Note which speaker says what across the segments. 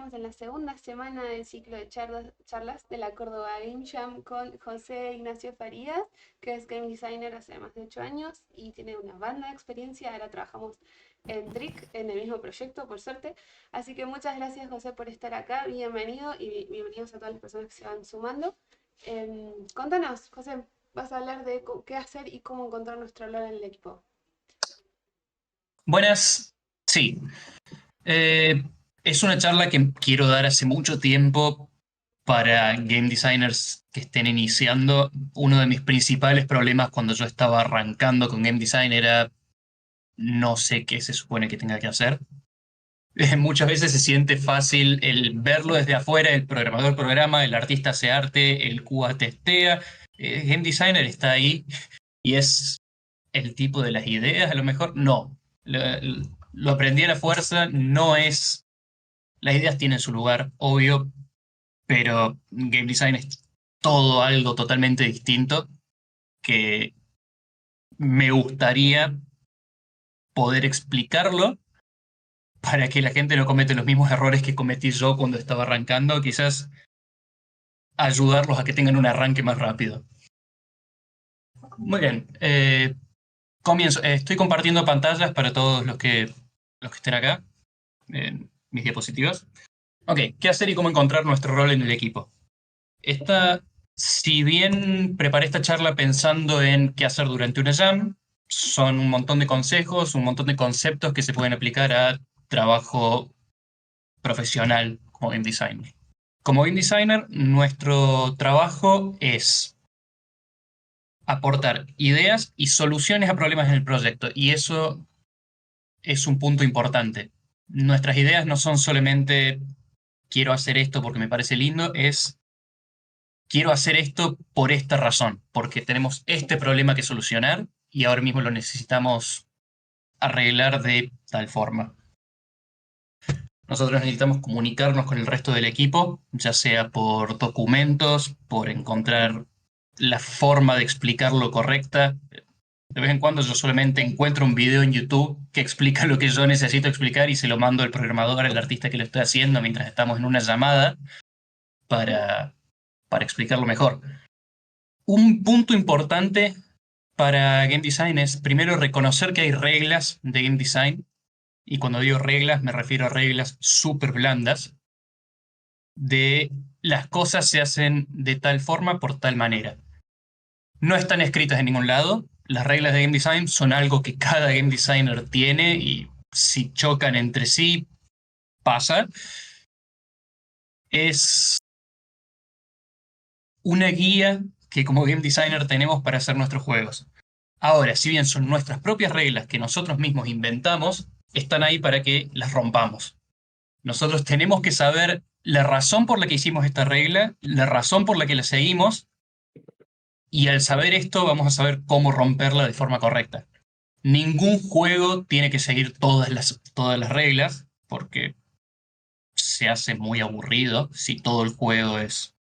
Speaker 1: estamos en la segunda semana del ciclo de charlas de la Córdoba Game Jam con José Ignacio Farías, que es game designer hace más de 8 años y tiene una banda de experiencia. Ahora trabajamos en Trick, en el mismo proyecto, por suerte. Así que muchas gracias, José, por estar acá. Bienvenido y bienvenidos a todas las personas que se van sumando. Contanos, José, vas a hablar de qué hacer y cómo encontrar nuestro rol en el equipo.
Speaker 2: Buenas, sí. Eh, es una charla que quiero dar hace mucho tiempo para game designers que estén iniciando. Uno de mis principales problemas cuando yo estaba arrancando con game design era no sé qué se supone que tenga que hacer. Muchas veces se siente fácil el verlo desde afuera, el programador programa, el artista hace arte, el QA testea, el game designer está ahí y es el tipo de las ideas, a lo mejor no. Lo aprendí a la fuerza, no es. Las ideas tienen su lugar, obvio, pero game design es todo algo totalmente distinto que me gustaría poder explicarlo para que la gente no cometa los mismos errores que cometí yo cuando estaba arrancando, quizás ayudarlos a que tengan un arranque más rápido. Muy bien, comienzo. Estoy compartiendo pantallas para todos los que estén acá, en mis diapositivas. Ok, ¿qué hacer y cómo encontrar nuestro rol en el equipo? Si bien preparé esta charla pensando en qué hacer durante una jam, son un montón de consejos, un montón de conceptos que se pueden aplicar a trabajo profesional como game designer. Como game designer, nuestro trabajo es aportar ideas y soluciones a problemas en el proyecto, y eso es un punto importante. Nuestras ideas no son solamente quiero hacer esto porque me parece lindo, es quiero hacer esto por esta razón, porque tenemos este problema que solucionar y ahora mismo lo necesitamos arreglar de tal forma. Nosotros necesitamos comunicarnos con el resto del equipo, ya sea por documentos, por encontrar la forma de explicarlo correcta. De vez en cuando yo solamente encuentro un video en YouTube que explica lo que yo necesito explicar y se lo mando al programador, al artista que lo estoy haciendo mientras estamos en una llamada para, para explicarlo mejor. Un punto importante para game design es primero reconocer que hay reglas de game design, y cuando digo reglas me refiero a reglas súper blandas de las cosas se hacen de tal forma por tal manera. No están escritas en ningún lado, las reglas de game design son algo que cada game designer tiene y si chocan entre sí pasa. Es una guía que como game designer tenemos para hacer nuestros juegos. Ahora, si bien son nuestras propias reglas que nosotros mismos inventamos, están ahí para que las rompamos. Nosotros tenemos que saber la razón por la que hicimos esta regla, la razón por la que la seguimos, y al saber esto vamos a saber cómo romperla de forma correcta. Ningún juego tiene que seguir todas las reglas, porque se hace muy aburrido si todo el juego es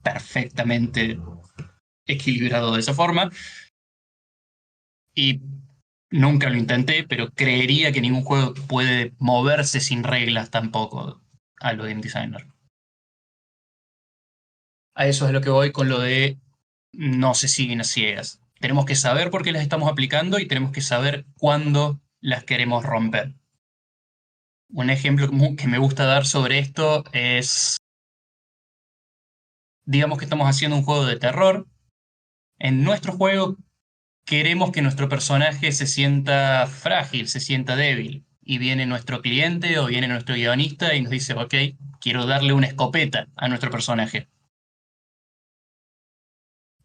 Speaker 2: perfectamente equilibrado de esa forma. Y nunca lo intenté, pero creería que ningún juego puede moverse sin reglas tampoco a lo game designer. A eso es lo que voy con lo de no se siguen a ciegas. Tenemos que saber por qué las estamos aplicando y tenemos que saber cuándo las queremos romper. Un ejemplo que me gusta dar sobre esto es, digamos que estamos haciendo un juego de terror. En nuestro juego queremos que nuestro personaje se sienta frágil, se sienta débil. Y viene nuestro cliente o viene nuestro guionista y nos dice, ok, quiero darle una escopeta a nuestro personaje.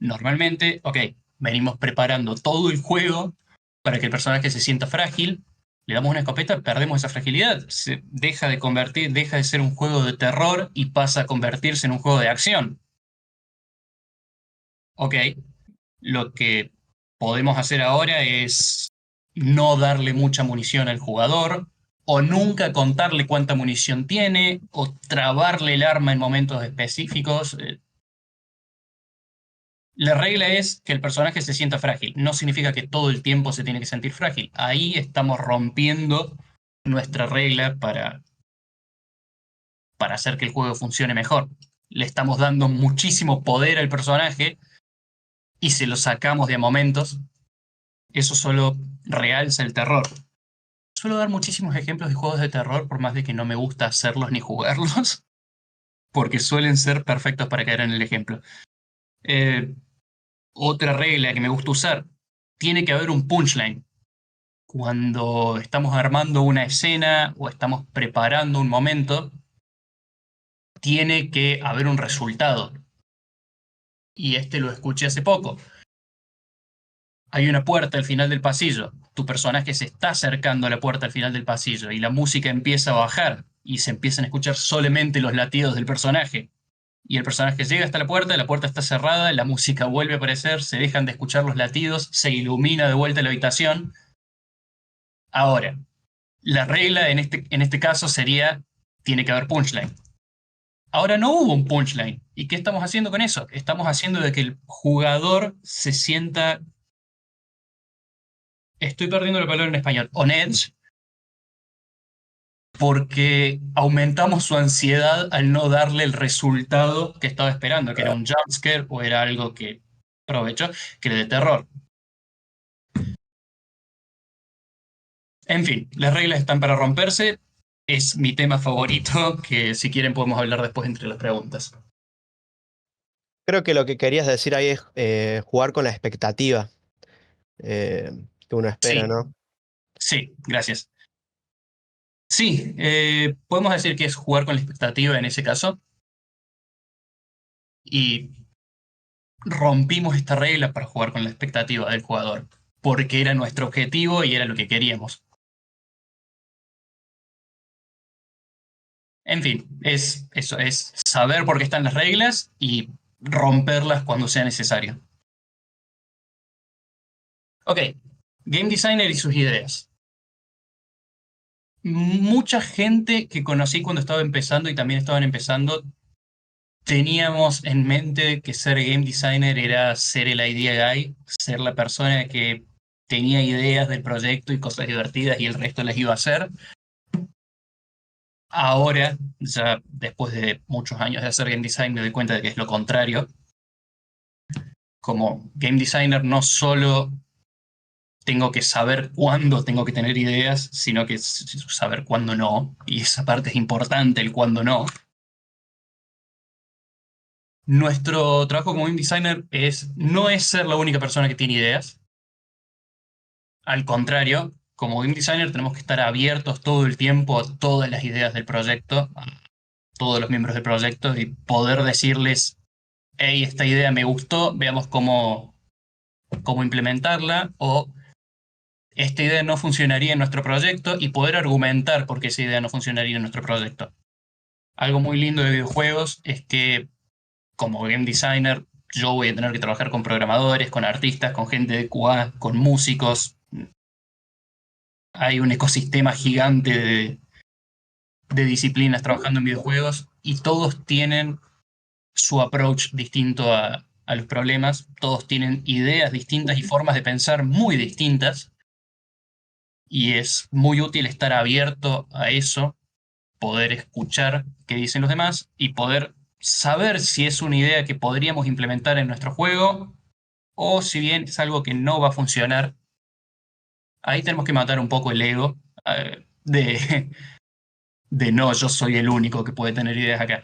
Speaker 2: Normalmente, ok, venimos preparando todo el juego para que el personaje se sienta frágil, le damos una escopeta, perdemos esa fragilidad, se deja de convertir, deja de ser un juego de terror y pasa a convertirse en un juego de acción. Ok, lo que podemos hacer ahora es no darle mucha munición al jugador, o nunca contarle cuánta munición tiene, o trabarle el arma en momentos específicos. La regla es que el personaje se sienta frágil. No significa que todo el tiempo se tiene que sentir frágil. Ahí estamos rompiendo nuestra regla para hacer que el juego funcione mejor. Le estamos dando muchísimo poder al personaje y se lo sacamos de momentos. Eso solo realza el terror. Suelo dar muchísimos ejemplos de juegos de terror, por más de que no me gusta hacerlos ni jugarlos, porque suelen ser perfectos para caer en el ejemplo. Eh, Otra regla que me gusta usar, tiene que haber un punchline. Cuando estamos armando una escena o estamos preparando un momento, tiene que haber un resultado. Y este lo escuché hace poco. Hay una puerta al final del pasillo. Tu personaje se está acercando a la puerta al final del pasillo y la música empieza a bajar y se empiezan a escuchar solamente los latidos del personaje. Y el personaje llega hasta la puerta está cerrada, la música vuelve a aparecer, se dejan de escuchar los latidos, se ilumina de vuelta la habitación. Ahora, la regla en este caso sería, tiene que haber punchline. Ahora no hubo un punchline. ¿Y qué estamos haciendo con eso? Estamos haciendo de que el jugador se sienta, estoy perdiendo la palabra en español, on edge, porque aumentamos su ansiedad al no darle el resultado que estaba esperando, que era un jumpscare o era algo que aprovechó, que era de terror. En fin, las reglas están para romperse. Es mi tema favorito, que si quieren podemos hablar después entre las preguntas.
Speaker 3: Creo que lo que querías decir ahí es jugar con la expectativa que uno espera,
Speaker 2: Sí,
Speaker 3: ¿no?
Speaker 2: sí, gracias. Sí, podemos decir que es jugar con la expectativa en ese caso. Y rompimos esta regla para jugar con la expectativa del jugador, porque era nuestro objetivo y era lo que queríamos. En fin, es eso, es saber por qué están las reglas y romperlas cuando sea necesario. Ok, game designer y sus ideas. Mucha gente que conocí cuando estaba empezando y también estaban empezando, teníamos en mente que ser game designer era ser el idea guy, ser la persona que tenía ideas del proyecto y cosas divertidas y el resto las iba a hacer. Ahora, ya después de muchos años de hacer game design, me doy cuenta de que es lo contrario. Como game designer no solo tengo que saber cuándo tengo que tener ideas, sino que saber cuándo no. Y esa parte es importante, el cuándo no. Nuestro trabajo como game designer no es ser la única persona que tiene ideas. Al contrario, como game designer tenemos que estar abiertos todo el tiempo a todas las ideas del proyecto, a todos los miembros del proyecto y poder decirles, hey, esta idea me gustó, veamos cómo implementarla, o esta idea no funcionaría en nuestro proyecto y poder argumentar por qué esa idea no funcionaría en nuestro proyecto. Algo muy lindo de videojuegos es que como game designer yo voy a tener que trabajar con programadores, con artistas, con gente de QA, con músicos. Hay un ecosistema gigante de disciplinas trabajando en videojuegos y todos tienen su approach distinto a los problemas, todos tienen ideas distintas y formas de pensar muy distintas y es muy útil estar abierto a eso, poder escuchar qué dicen los demás y poder saber si es una idea que podríamos implementar en nuestro juego o si bien es algo que no va a funcionar. Ahí tenemos que matar un poco el ego de no, yo soy el único que puede tener ideas acá.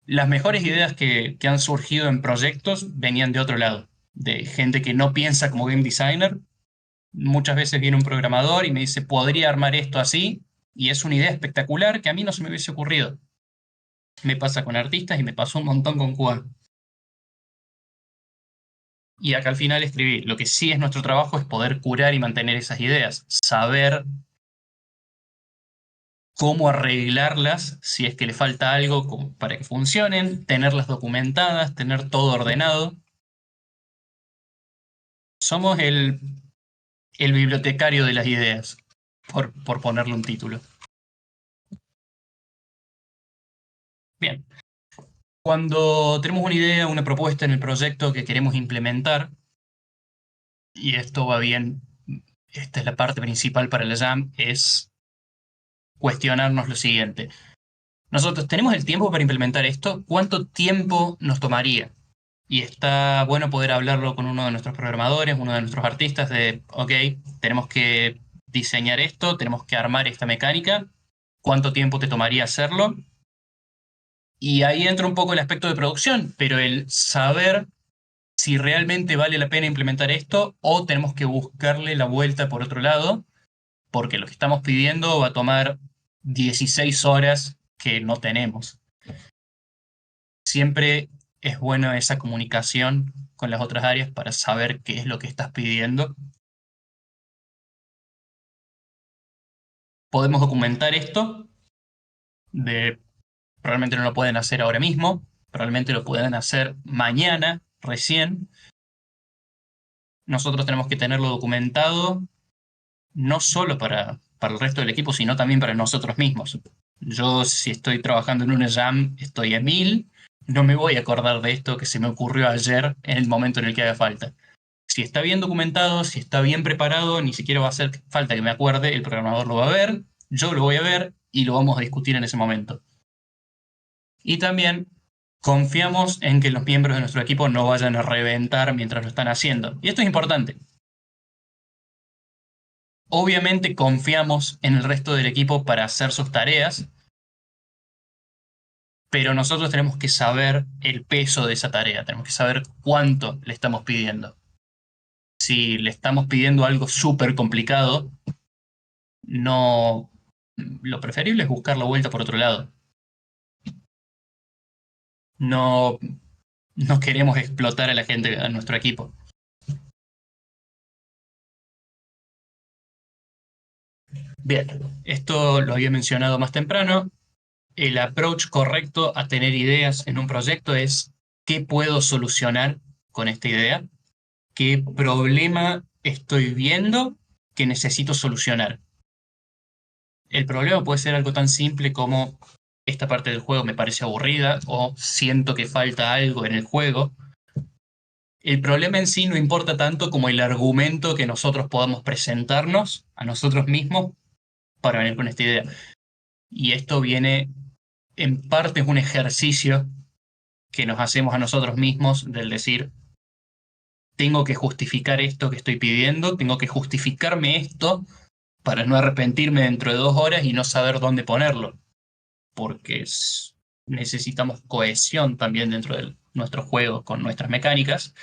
Speaker 2: Las mejores ideas que han surgido en proyectos venían de otro lado, de gente que no piensa como game designer. Muchas veces viene un programador y me dice, podría armar esto así, y es una idea espectacular que a mí no se me hubiese ocurrido. Me pasa con artistas y me pasó un montón con Cuba. Y acá al final escribí, lo que sí es nuestro trabajo es poder curar y mantener esas ideas, saber cómo arreglarlas si es que le falta algo para que funcionen, tenerlas documentadas, tener todo ordenado. Somos el bibliotecario de las ideas, por ponerle un título. Bien, cuando tenemos una idea, una propuesta en el proyecto que queremos implementar, y esto va bien, esta es la parte principal para la Jam, es cuestionarnos lo siguiente. nosotros tenemos el tiempo para implementar esto, ¿cuánto tiempo nos tomaría? Y está bueno poder hablarlo con uno de nuestros programadores, uno de nuestros artistas, de, ok, tenemos que diseñar esto, tenemos que armar esta mecánica, ¿cuánto tiempo te tomaría hacerlo? Y ahí entra un poco el aspecto de producción, pero el saber si realmente vale la pena implementar esto o tenemos que buscarle la vuelta por otro lado, porque lo que estamos pidiendo va a tomar 16 horas que no tenemos. Siempre es bueno esa comunicación con las otras áreas para saber qué es lo que estás pidiendo. Podemos documentar esto, probablemente no lo pueden hacer ahora mismo, probablemente lo puedan hacer mañana, recién. Nosotros tenemos que tenerlo documentado no solo para el resto del equipo, sino también para nosotros mismos. Yo, si estoy trabajando en una jam, estoy a 1000, no me voy a acordar de esto que se me ocurrió ayer en el momento en el que haga falta. Si está bien documentado, si está bien preparado, ni siquiera va a hacer falta que me acuerde, el programador lo va a ver, yo lo voy a ver y lo vamos a discutir en ese momento. Y también confiamos en que los miembros de nuestro equipo no vayan a reventar mientras lo están haciendo. Y esto es importante. Obviamente confiamos en el resto del equipo para hacer sus tareas, pero nosotros tenemos que saber el peso de esa tarea, tenemos que saber cuánto le estamos pidiendo. Si le estamos pidiendo algo súper complicado, no, lo preferible es buscar la vuelta por otro lado. No, no queremos explotar a la gente, a nuestro equipo. Bien, esto lo había mencionado más temprano. El approach correcto a tener ideas en un proyecto es qué puedo solucionar con esta idea, qué problema estoy viendo que necesito solucionar. El problema puede ser algo tan simple como esta parte del juego me parece aburrida o siento que falta algo en el juego. El problema en sí no importa tanto como el argumento que nosotros podamos presentarnos a nosotros mismos para venir con esta idea. Y esto viene, en parte, es un ejercicio que nos hacemos a nosotros mismos del decir, tengo que justificar esto que estoy pidiendo, tengo que justificarme esto para no arrepentirme dentro de 2 horas y no saber dónde ponerlo, porque necesitamos cohesión también dentro de nuestro juego con nuestras mecánicas.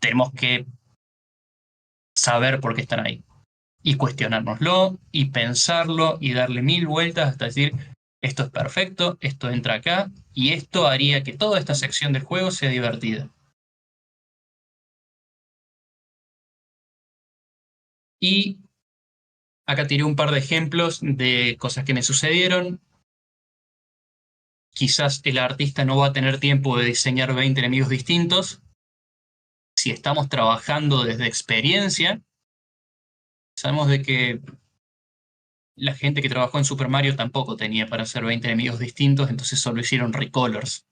Speaker 2: Tenemos que saber por qué están ahí y cuestionárnoslo y pensarlo y darle 1000 vueltas hasta decir, esto es perfecto, esto entra acá y esto haría que toda esta sección del juego sea divertida. Y acá tiré un par de ejemplos de cosas que me sucedieron. Quizás el artista no va a tener tiempo de diseñar 20 enemigos distintos. Si estamos trabajando desde experiencia, sabemos de que la gente que trabajó en Super Mario tampoco tenía para hacer 20 enemigos distintos, entonces solo hicieron recolors.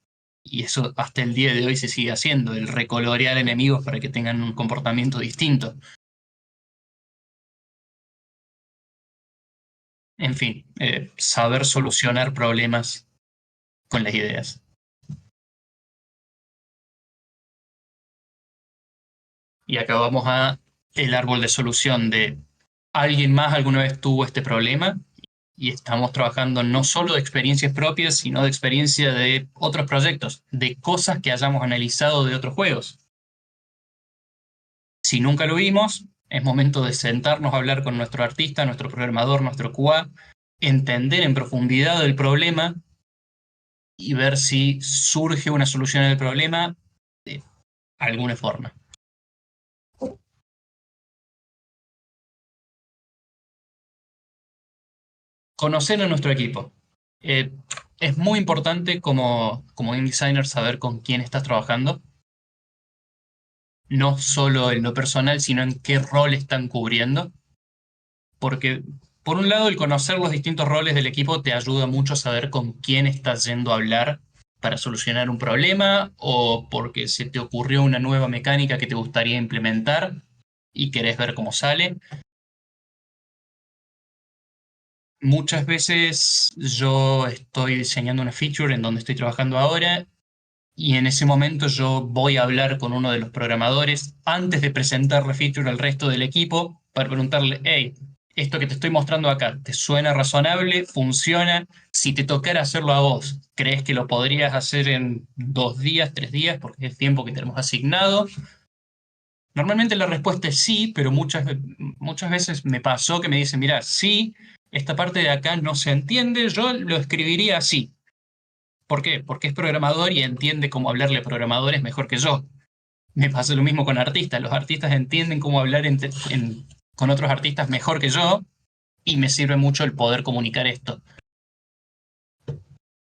Speaker 2: Y eso hasta el día de hoy se sigue haciendo, el recolorear enemigos para que tengan un comportamiento distinto. En fin, saber solucionar problemas con las ideas. Y acá vamos a el árbol de solución de alguien más alguna vez tuvo este problema y estamos trabajando no solo de experiencias propias, sino de experiencia de otros proyectos, de cosas que hayamos analizado de otros juegos. Si nunca lo vimos, es momento de sentarnos a hablar con nuestro artista, nuestro programador, nuestro QA, entender en profundidad el problema y ver si surge una solución al problema de alguna forma. Conocer a nuestro equipo. Eh, es muy importante como game designer saber con quién estás trabajando, no solo en lo personal, sino en qué rol están cubriendo, porque por un lado el conocer los distintos roles del equipo te ayuda mucho a saber con quién estás yendo a hablar para solucionar un problema o porque se te ocurrió una nueva mecánica que te gustaría implementar y querés ver cómo sale. muchas veces yo estoy diseñando una feature en donde estoy trabajando ahora y en ese momento yo voy a hablar con uno de los programadores antes de presentar la feature al resto del equipo para preguntarle, hey, esto que te estoy mostrando acá, ¿te suena razonable? ¿Funciona? Si te tocara hacerlo a vos, ¿crees que lo podrías hacer en 2 días, 3 días, porque es el tiempo que tenemos asignado? Normalmente la respuesta es sí, pero muchas veces me pasó que me dicen, mira, sí, esta parte de acá no se entiende, yo lo escribiría así. ¿Por qué? Porque es programador y entiende cómo hablarle a programadores mejor que yo. Me pasa lo mismo con artistas. Los artistas entienden cómo hablar con otros artistas mejor que yo y me sirve mucho el poder comunicar esto.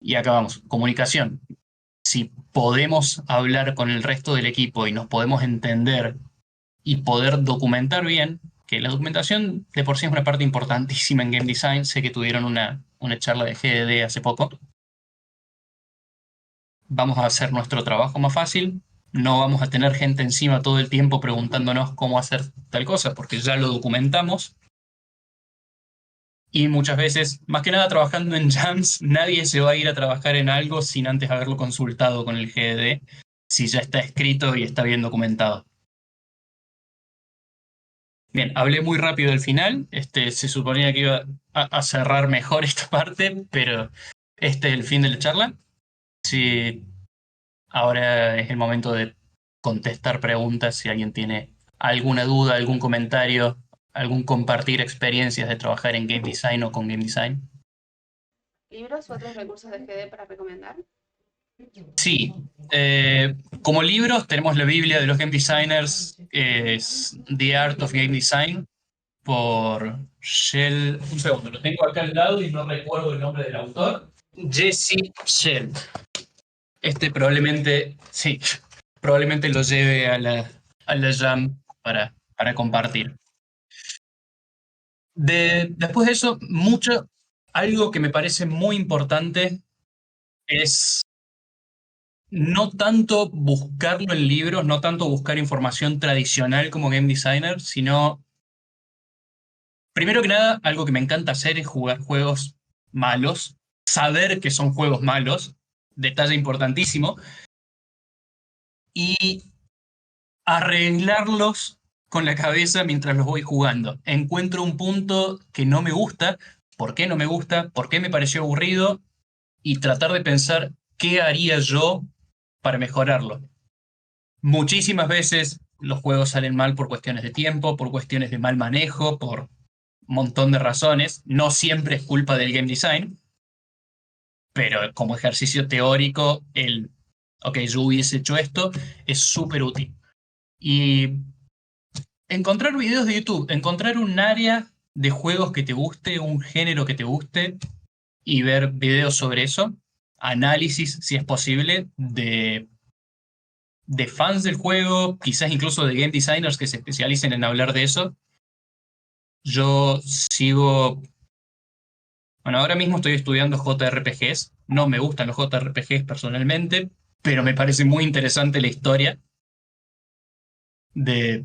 Speaker 2: Y acá vamos, comunicación. Si podemos hablar con el resto del equipo y nos podemos entender y poder documentar bien, que la documentación de por sí es una parte importantísima en game design. Sé que tuvieron una charla de GDD hace poco. Vamos a hacer nuestro trabajo más fácil, no vamos a tener gente encima todo el tiempo preguntándonos cómo hacer tal cosa, porque ya lo documentamos. Y muchas veces, más que nada trabajando en jams, nadie se va a ir a trabajar en algo sin antes haberlo consultado con el GDD, si ya está escrito y está bien documentado. Bien, hablé muy rápido del final. Se suponía que iba a cerrar mejor esta parte, pero este es el fin de la charla. Sí, ahora es el momento de contestar preguntas si alguien tiene alguna duda, algún comentario, algún compartir experiencias de trabajar en game design o con game design.
Speaker 1: ¿Libros u otros recursos de GD para recomendar?
Speaker 2: Sí, como libros tenemos la Biblia de los game designers, es The Art of Game Design, por Shell. Un segundo, lo tengo acá al lado y no recuerdo el nombre del autor. Jesse Shell. Probablemente, sí, probablemente lo lleve a la Jam para compartir. Después de eso, algo que me parece muy importante es no tanto buscarlo en libros, no tanto buscar información tradicional como game designer, sino, primero que nada, algo que me encanta hacer es jugar juegos malos, saber que son juegos malos, detalle importantísimo, y arreglarlos con la cabeza mientras los voy jugando. Encuentro un punto que no me gusta, por qué no me gusta, por qué me pareció aburrido, y tratar de pensar qué haría yo para mejorarlo. Muchísimas veces los juegos salen mal por cuestiones de tiempo, por cuestiones de mal manejo, por un montón de razones. No siempre es culpa del game design, pero como ejercicio teórico, ok, yo hubiese hecho esto, es súper útil. Y encontrar videos de YouTube, encontrar un área de juegos que te guste, un género que te guste y ver videos sobre eso, análisis, si es posible, de fans del juego, quizás incluso de game designers que se especialicen en hablar de eso. Yo sigo, bueno, ahora mismo estoy estudiando JRPGs, no me gustan los JRPGs personalmente, pero me parece muy interesante la historia de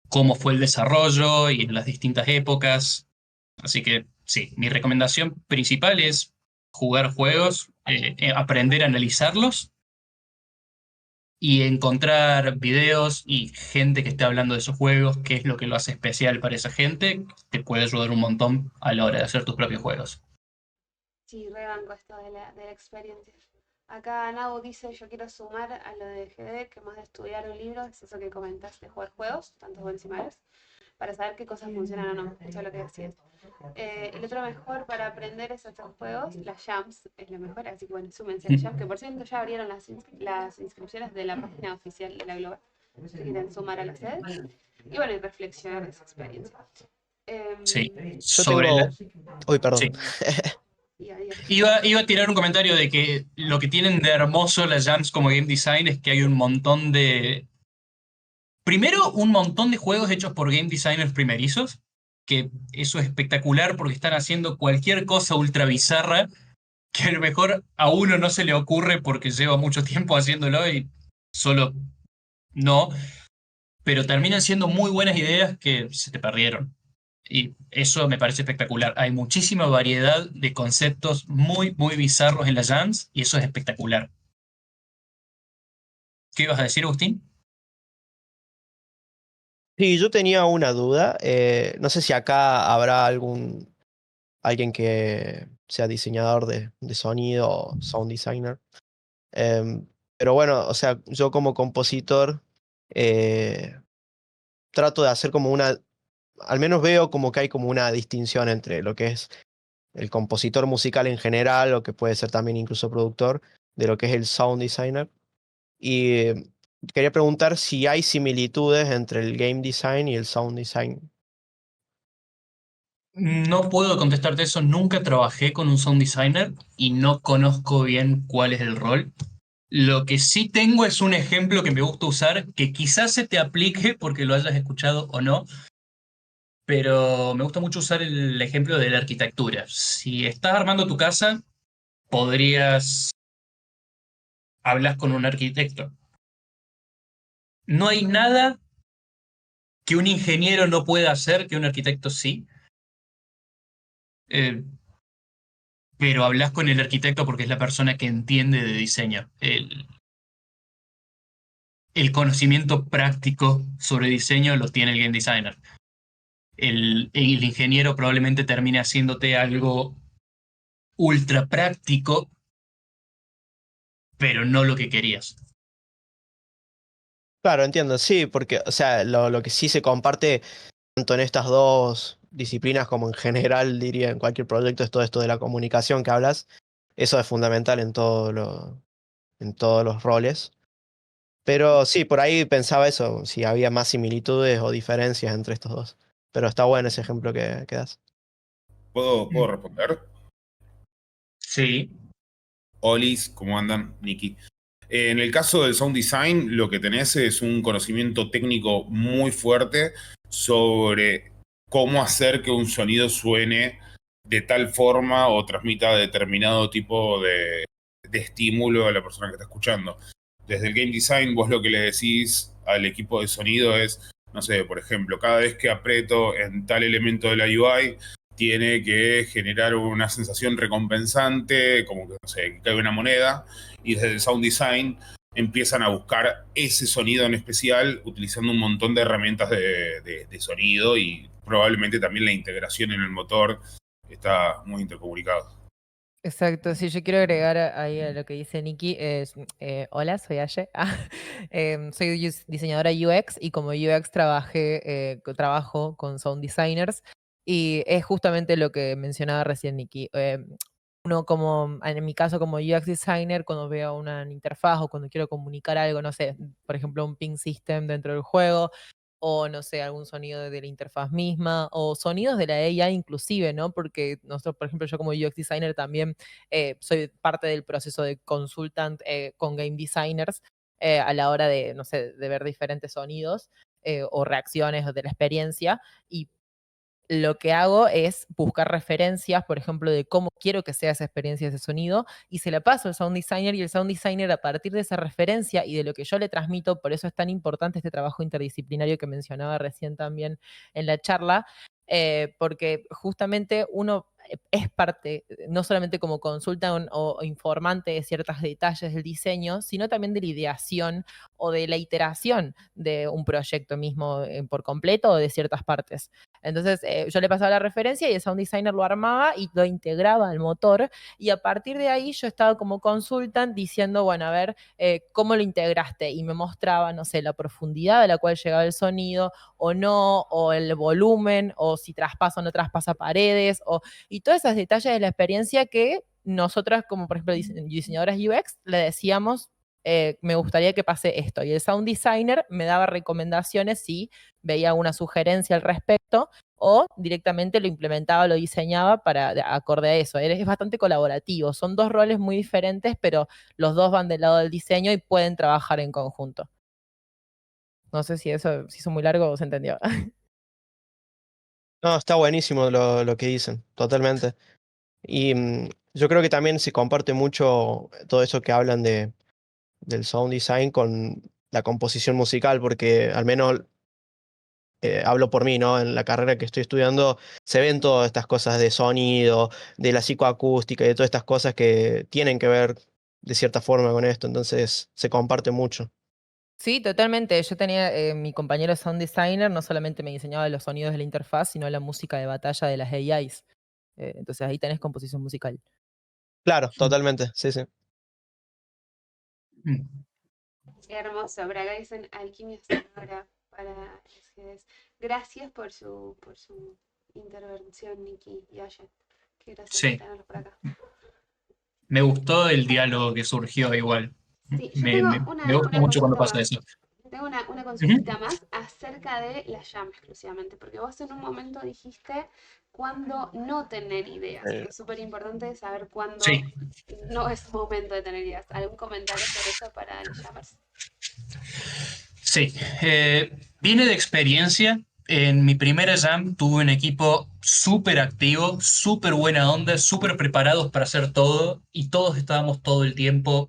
Speaker 2: cómo fue el desarrollo y en las distintas épocas. Así que sí, mi recomendación principal es jugar juegos, aprender a analizarlos y encontrar videos y gente que esté hablando de esos juegos, qué es lo que lo hace especial para esa gente, te puede ayudar un montón a la hora de hacer tus propios juegos.
Speaker 1: Sí, rebanco esto de la experiencia. Acá Nau dice, yo quiero sumar a lo de GD, que más de estudiar un libro, es eso que comentas de jugar juegos, tanto buenos y malos, para saber qué cosas funcionan o no, eso es lo que decías. El otro mejor para aprender es hacer juegos, las jams es lo mejor, así que bueno, súmense a las jams, que por cierto ya abrieron las inscripciones de la página oficial de la Global, si quieren sumar a la sede, y bueno, y reflexionar de esa experiencia.
Speaker 2: Sí,
Speaker 3: Yo
Speaker 2: sobre
Speaker 3: tengo. Uy, perdón.
Speaker 2: Sí. Iba a tirar un comentario de que lo que tienen de hermoso las jams como game design es que hay un montón de... Primero, un montón de juegos hechos por game designers primerizos, que eso es espectacular porque están haciendo cualquier cosa ultra bizarra que a lo mejor a uno no se le ocurre porque lleva mucho tiempo haciéndolo y solo no, pero terminan siendo muy buenas ideas que se te perdieron. Y eso me parece espectacular. Hay muchísima variedad de conceptos muy, muy bizarros en las jams y eso es espectacular. ¿Qué ibas a decir, Agustín?
Speaker 3: Sí, yo tenía una duda. No sé si acá habrá alguien que sea diseñador de sonido o sound designer. Pero bueno, o sea, yo como compositor eh, trato de hacer como al menos veo como que hay como una distinción entre lo que es el compositor musical en general, o que puede ser también incluso productor, de lo que es el sound designer. Y quería preguntar si hay similitudes entre el game design y el sound design.
Speaker 2: No puedo contestarte eso. Nunca trabajé con un sound designer y no conozco bien cuál es el rol. Lo que sí tengo es un ejemplo que me gusta usar, que quizás se te aplique porque lo hayas escuchado o no, pero me gusta mucho usar el ejemplo de la arquitectura. Si estás armando tu casa, podrías hablar con un arquitecto. No hay nada que un ingeniero no pueda hacer que un arquitecto sí, eh, pero hablas con el arquitecto porque es la persona que entiende de diseño. El conocimiento práctico sobre diseño lo tiene el game designer. El ingeniero probablemente termine haciéndote algo ultra práctico, pero no lo que querías.
Speaker 3: Claro, entiendo, sí, porque, o sea, lo que sí se comparte tanto en estas dos disciplinas como en general, diría, en cualquier proyecto, es todo esto de la comunicación que hablas. Eso es fundamental en todos los roles. Pero sí, por ahí pensaba eso, si había más similitudes o diferencias entre estos dos. Pero está bueno ese ejemplo que das.
Speaker 4: ¿Puedo responder?
Speaker 2: Sí.
Speaker 4: Olis, ¿cómo andan? Niki. En el caso del sound design, lo que tenés es un conocimiento técnico muy fuerte sobre cómo hacer que un sonido suene de tal forma o transmita determinado tipo de estímulo a la persona que está escuchando. Desde el game design, vos lo que le decís al equipo de sonido es, no sé, por ejemplo, cada vez que aprieto en tal elemento de la UI, tiene que generar una sensación recompensante, como que, no sé, que cae una moneda, y desde el sound design empiezan a buscar ese sonido en especial utilizando un montón de herramientas de sonido y probablemente también la integración en el motor está muy intercomunicado.
Speaker 5: Exacto, sí, yo quiero agregar ahí a lo que dice Nikki. Hola, soy Aye. Soy diseñadora UX y como UX trabajo con sound designers y es justamente lo que mencionaba recién Nikki. Uno como, en mi caso como UX designer, cuando veo una interfaz o cuando quiero comunicar algo, no sé, por ejemplo, un ping system dentro del juego, o no sé, algún sonido de la interfaz misma, o sonidos de la AI inclusive, ¿no? Porque nosotros, por ejemplo, yo como UX designer también soy parte del proceso de consultant con game designers a la hora de, no sé, de ver diferentes sonidos o reacciones de la experiencia. Y lo que hago es buscar referencias, por ejemplo, de cómo quiero que sea esa experiencia, ese sonido, y se la paso al sound designer y el sound designer a partir de esa referencia y de lo que yo le transmito, por eso es tan importante este trabajo interdisciplinario que mencionaba recién también en la charla, porque justamente uno es parte, no solamente como consulta o informante de ciertos detalles del diseño, sino también de la ideación o de la iteración de un proyecto mismo por completo o de ciertas partes. Entonces yo le pasaba la referencia y el sound designer lo armaba y lo integraba al motor y a partir de ahí yo estaba como consultant diciendo, bueno, a ver, ¿cómo lo integraste? Y me mostraba, no sé, la profundidad a la cual llegaba el sonido o no, o el volumen, o si traspasa o no traspasa paredes, y todos esos detalles de la experiencia que nosotras como por ejemplo diseñadoras UX le decíamos, me gustaría que pase esto. Y el sound designer me daba recomendaciones si veía una sugerencia al respecto o directamente lo implementaba, lo diseñaba para acorde a eso. Es bastante colaborativo. Son dos roles muy diferentes, pero los dos van del lado del diseño y pueden trabajar en conjunto. No sé si eso se hizo muy largo o se entendió.
Speaker 3: No, está buenísimo lo que dicen, totalmente. Y yo creo que también se comparte mucho todo eso que hablan del sound design con la composición musical, porque al menos hablo por mí, ¿no? En la carrera que estoy estudiando se ven todas estas cosas de sonido, de la psicoacústica y de todas estas cosas que tienen que ver de cierta forma con esto, entonces se comparte mucho.
Speaker 5: Sí, totalmente. Yo tenía mi compañero sound designer, no solamente me diseñaba los sonidos de la interfaz, sino la música de batalla de las AIs. Entonces ahí tenés composición musical.
Speaker 3: Claro, totalmente, sí, sí.
Speaker 2: Mm.
Speaker 1: Hermoso, Braga dicen alquimia sonora para LGDs. Gracias por su intervención, Nikki y Ayen. Qué gracioso
Speaker 2: Sí,
Speaker 1: tenerlos por acá.
Speaker 2: me gustó el diálogo que surgió igual.
Speaker 1: Sí, yo tengo
Speaker 2: Me gusta
Speaker 1: una
Speaker 2: mucho cuando
Speaker 1: consulta
Speaker 2: pasa
Speaker 1: más.
Speaker 2: eso.
Speaker 1: Tengo una
Speaker 2: Ujú.
Speaker 1: consultita más acerca de la llama exclusivamente, porque vos en un momento dijiste cuándo no tener ideas, y
Speaker 3: Eh,
Speaker 1: es súper importante saber cuándo
Speaker 2: Sí,
Speaker 1: no es momento de tener ideas. ¿Algún comentario sobre eso para los llamas?
Speaker 2: sí. Vine de experiencia. En mi primera jam tuve un equipo súper activo, súper buena onda, súper preparados para hacer todo y todos estábamos todo el tiempo.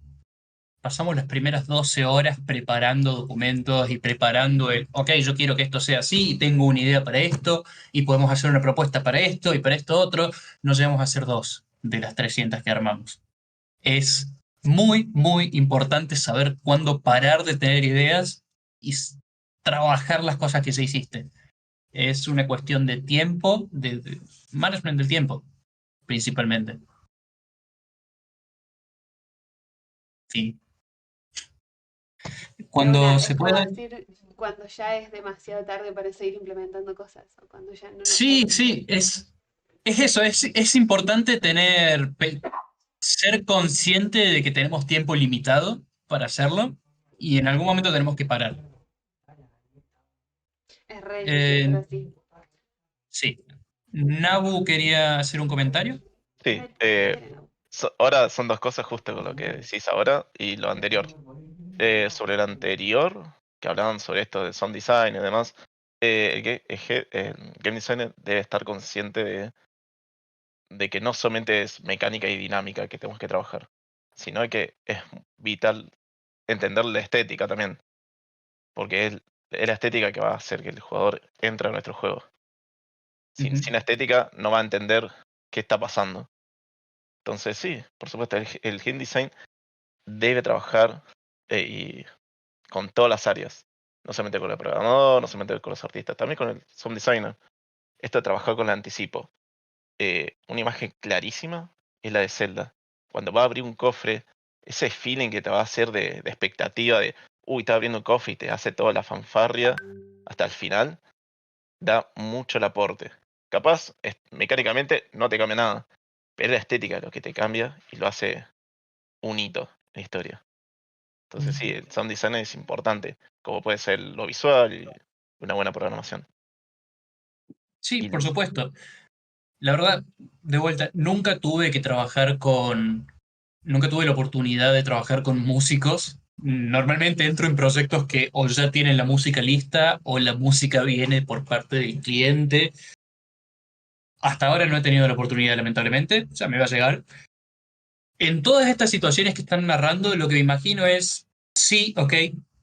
Speaker 2: Pasamos las primeras 12 horas preparando documentos y preparando ok, yo quiero que esto sea así y tengo una idea para esto y podemos hacer una propuesta para esto y para esto otro. Nos llevamos a hacer dos de las 300 que armamos. Es muy, muy importante saber cuándo parar de tener ideas y trabajar las cosas que se hiciste. Es una cuestión de tiempo, de management del tiempo, principalmente. Sí.
Speaker 1: De una,
Speaker 2: Cuando
Speaker 1: es
Speaker 2: se
Speaker 1: como
Speaker 2: puede.
Speaker 1: decir cuando ya es demasiado tarde para seguir implementando cosas, o cuando ya no nos
Speaker 2: Sí,
Speaker 1: queda tiempo.
Speaker 2: sí, es eso, es importante ser consciente de que tenemos tiempo limitado para hacerlo y en algún momento tenemos que parar.
Speaker 1: Es re difícil,
Speaker 2: Eh,
Speaker 1: pero sí.
Speaker 2: sí. Nabu quería hacer un comentario.
Speaker 6: Sí,
Speaker 1: Dale, dale, no.
Speaker 6: ahora son dos cosas justo con lo que decís ahora y lo anterior. Sobre lo anterior, que hablaban sobre esto de sound design y demás, el game designer debe estar consciente de que no solamente es mecánica y dinámica que tenemos que trabajar, sino que es vital entender la estética también, porque es la estética que va a hacer que el jugador entre a nuestro juego.
Speaker 2: Ujú.
Speaker 6: Sin estética no va a entender qué está pasando. Entonces sí, por supuesto, el game design debe trabajar y con todas las áreas. No solamente con el programador, no solamente con los artistas, también con el sound designer. Esto de trabajar con el anticipo. Una imagen clarísima es la de Zelda. Cuando va a abrir un cofre, ese feeling que te va a hacer de expectativa de, uy, está abriendo un cofre y te hace toda la fanfarria hasta el final, da mucho el aporte. Capaz, mecánicamente no te cambia nada, pero es la estética lo que te cambia y lo hace un hito en la historia. Entonces sí, el sound design es importante, como puede ser lo visual y una buena programación.
Speaker 2: Sí,
Speaker 6: Y
Speaker 2: por supuesto. La verdad, de vuelta, nunca tuve la oportunidad de trabajar con músicos. Normalmente entro en proyectos que o ya tienen la música lista o la música viene por parte del cliente. Hasta ahora no he tenido la oportunidad, lamentablemente, ya me va a llegar. En todas estas situaciones que están narrando, lo que me imagino es, sí, ok,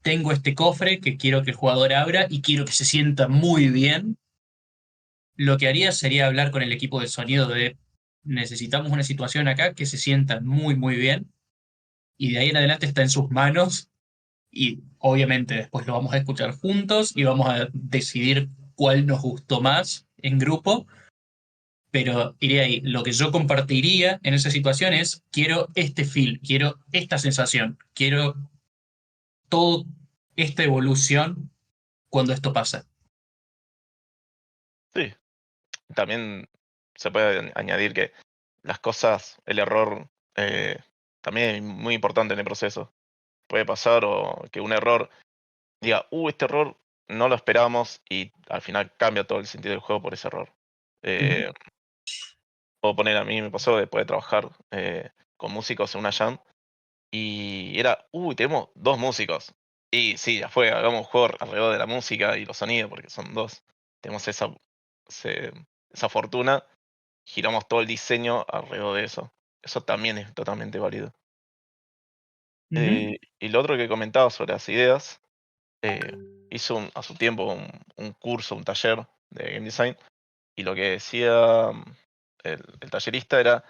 Speaker 2: tengo este cofre que quiero que el jugador abra y quiero que se sienta muy bien. Lo que haría sería hablar con el equipo de sonido de necesitamos una situación acá que se sienta muy, muy bien y de ahí en adelante está en sus manos y obviamente después lo vamos a escuchar juntos y vamos a decidir cuál nos gustó más en grupo, pero iría ahí. Lo que yo compartiría en esa situación es quiero este feel, quiero esta sensación, quiero toda esta evolución cuando esto pasa.
Speaker 6: sí, también se puede añadir que las cosas, el error, también es muy importante en el proceso. Puede pasar o que un error diga, este error no lo esperábamos y al final cambia todo el sentido del juego por ese error.
Speaker 2: Ujú.
Speaker 6: Eh, Puedo poner, a mí me pasó después de trabajar con músicos en una jam y era, tenemos dos músicos. Y sí, ya fue, hagamos un juego alrededor de la música y los sonidos porque son dos. Tenemos ese- esa fortuna, giramos todo el diseño alrededor de eso. Eso también es totalmente válido.
Speaker 2: Ujú.
Speaker 6: Y lo otro que comentaba sobre las ideas, hice a su tiempo un curso, un taller de game design, y lo que decía el tallerista era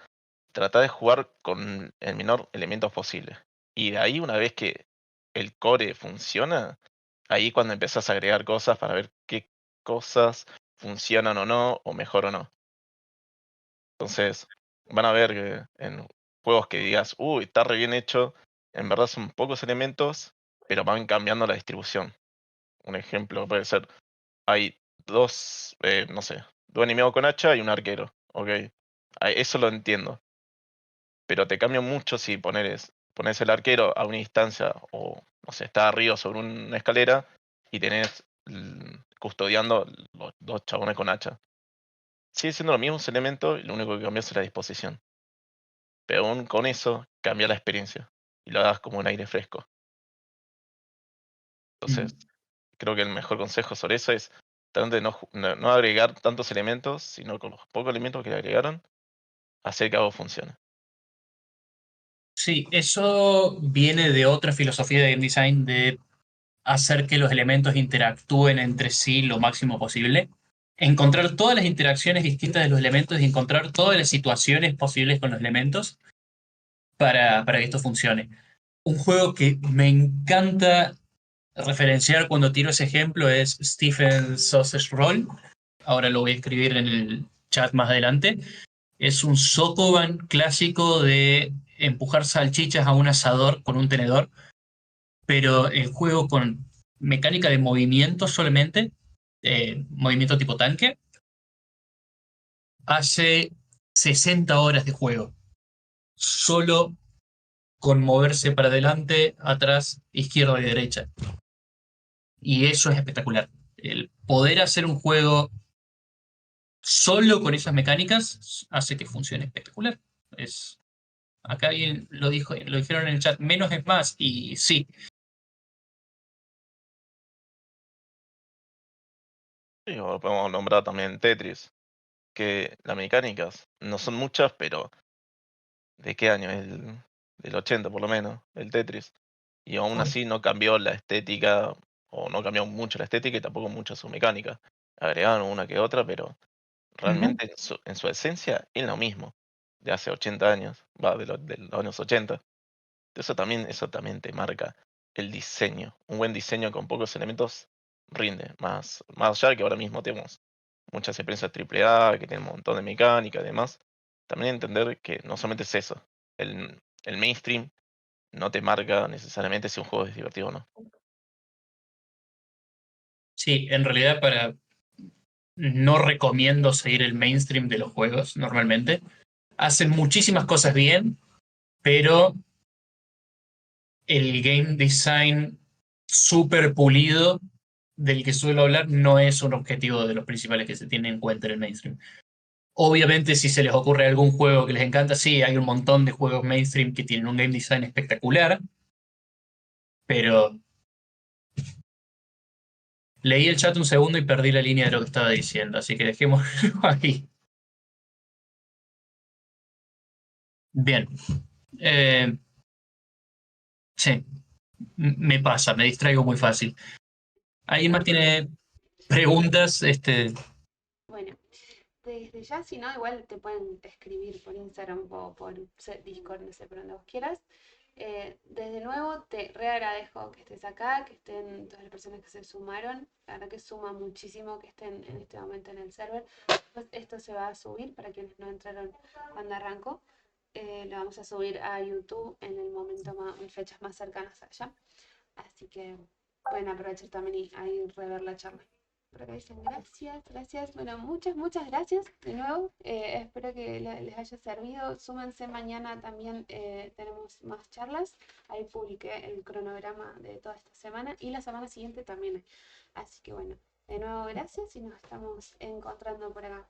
Speaker 6: tratar de jugar con el menor elementos posible. Y de ahí, una vez que el core funciona, ahí cuando empezás a agregar cosas para ver qué cosas funcionan o no, o mejor o no. Entonces, van a ver que en juegos que digas, uy, está re bien hecho, en verdad son pocos elementos, pero van cambiando la distribución. Un ejemplo puede ser, hay dos, no sé, dos enemigos con hacha y un arquero, ok. Eso lo entiendo, pero te cambia mucho si pones el arquero a una distancia o, no sé, está arriba sobre una escalera y tenés custodiando los dos chabones con hacha. Sigue siendo los mismos elementos y lo único que cambia es la disposición. Pero aún con eso cambia la experiencia y lo das como un aire fresco. Entonces,
Speaker 2: Mm.
Speaker 6: creo que el mejor consejo sobre eso es tratar de no agregar tantos elementos, sino con los pocos elementos que le agregaron, hacer que algo funcione.
Speaker 2: Sí, eso viene de otra filosofía de game design de hacer que los elementos interactúen entre sí lo máximo posible, encontrar todas las interacciones distintas de los elementos y encontrar todas las situaciones posibles con los elementos para que esto funcione. Un juego que me encanta referenciar cuando tiro ese ejemplo es Stephen Sausage Roll. Ahora lo voy a escribir en el chat más adelante. Es un Sokoban clásico de empujar salchichas a un asador con un tenedor, pero el juego con mecánica de movimiento solamente, movimiento tipo tanque, hace 60 horas de juego, solo con moverse para adelante, atrás, izquierda y derecha. Y eso es espectacular. El poder hacer un juego solo con esas mecánicas hace que funcione espectacular. Es, acá alguien lo dijo, lo dijeron en el chat, menos es más, y sí.
Speaker 6: Y o podemos nombrar también Tetris, que las mecánicas no son muchas, pero ¿de qué año? Del 80 por lo menos, el Tetris. Y aún así no cambió la estética, o no cambió mucho la estética y tampoco mucho su mecánica. Agregaron una que otra, pero
Speaker 2: Ujú.
Speaker 6: realmente en su esencia es lo mismo, de hace 80 años, va, de los años 80. Eso también te marca el diseño. Un buen diseño con pocos elementos rinde, más allá de que ahora mismo tenemos muchas empresas AAA que tienen un montón de mecánica y demás. También entender que no solamente es eso. El mainstream no te marca necesariamente si un juego es divertido o no.
Speaker 2: Sí, en realidad no recomiendo seguir el mainstream de los juegos normalmente. Hacen muchísimas cosas bien, pero el game design súper pulido del que suelo hablar no es un objetivo de los principales que se tienen en cuenta en el mainstream. Obviamente, si se les ocurre algún juego que les encanta, sí, hay un montón de juegos mainstream que tienen un game design espectacular, pero leí el chat un segundo y perdí la línea de lo que estaba diciendo, así que dejémoslo ahí. Bien. Eh, sí, me pasa, me distraigo muy fácil. ¿Alguien más tiene preguntas?
Speaker 1: Bueno, desde ya, si no, igual te pueden escribir por Instagram o por Discord, no sé, por donde vos quieras. Desde nuevo, te reagradezco que estés acá, que estén todas las personas que se sumaron. La verdad que suma muchísimo que estén en este momento en el server. Después esto se va a subir para quienes no entraron cuando arrancó. Lo vamos a subir a YouTube en el momento más, en fechas más cercanas allá. Así que pueden aprovechar también y ahí rever la charla. Por acá dicen gracias, gracias. Bueno, muchas gracias de nuevo. Espero que les haya servido. Súmense mañana también, tenemos más charlas. Ahí publiqué el cronograma de toda esta semana y la semana siguiente también. Así que bueno, de nuevo gracias y nos estamos encontrando por acá.